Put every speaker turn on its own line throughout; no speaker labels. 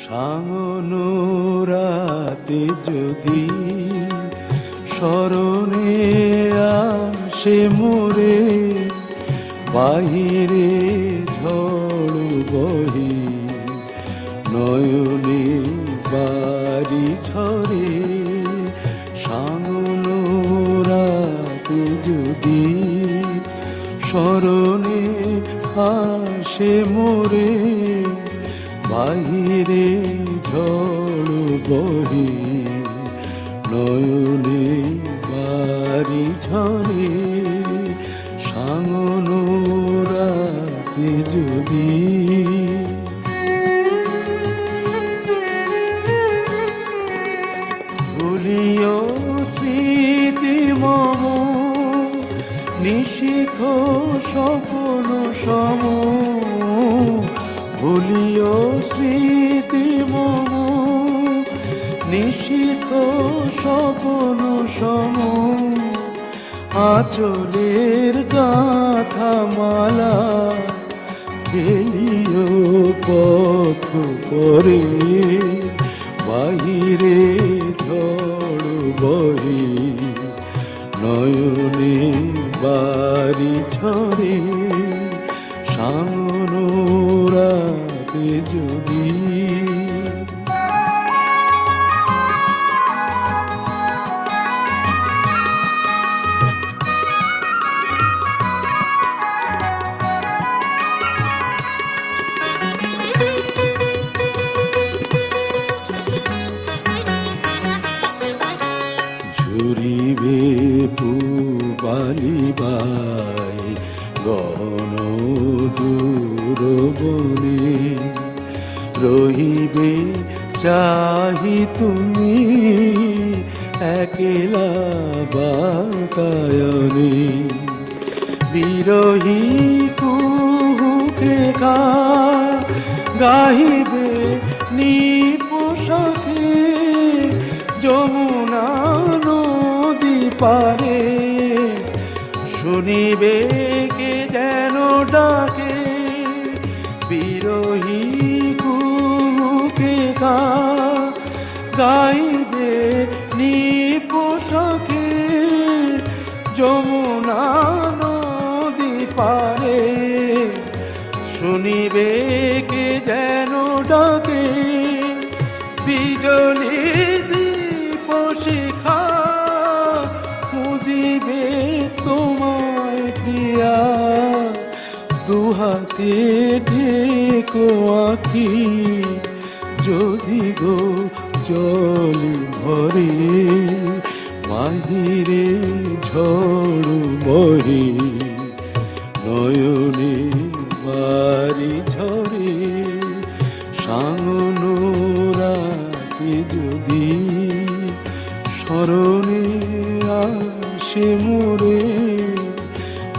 সাঙ্গনো রাতে যদি স্মরণে আসে মোরে, বাহিরে ঝড় বহি নয়নে বাড়ি ঝরে। সাঙ্গনো রাতে যদি স্মরণে আসে মোরে, বাহিরে ঝড় বহি নয়নে বাড়ি ঝরে। সাঙ্গনো রাতে যদি ভুলিও স্মৃতি মম, নিশীথ স্বপ্ন সম। ভুলিও স্মৃতি মম, নিশীথ স্বপ্ন সম। আঁচলের গাথা মালা ফেলিও পথ পরে, বাহিরে ঝড় বহি নয়নে বাড়ি ঝরে। সাঙ্গনো রাতে যদি ঝুরিবে পুবালিবাই গণ দূর বনে, রহিবে চাহি তুমি একলা বাতায়নে। বিরহী কুহুকে গাহিবে নিপোষাকে, যমুনা নদী পারে শুনিবে কে যেন ডাকে। বিরহী কুহুকে গাইবে নিপোষাকে, যমুনা নদী পারে শুনিবে কে যেন ডাকে। বিজলি দীপ শিখা খুঁজিবে তোমায় প্রিয়া, দুহাতে ঢেকো আঁখি যদি গো জল ভরে। বাহিরে ঝড় বহে নয়নে বাড়ি ঝরে। সাঙ্গনো রাতে যদি স্মরণে আসে মোরে,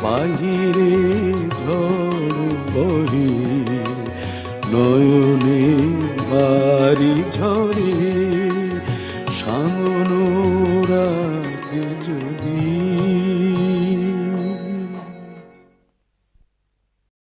বাহিরে ঝড় বহে নয়নে বাড়ি ঝরে। সাঙ্গনো রাতে যদি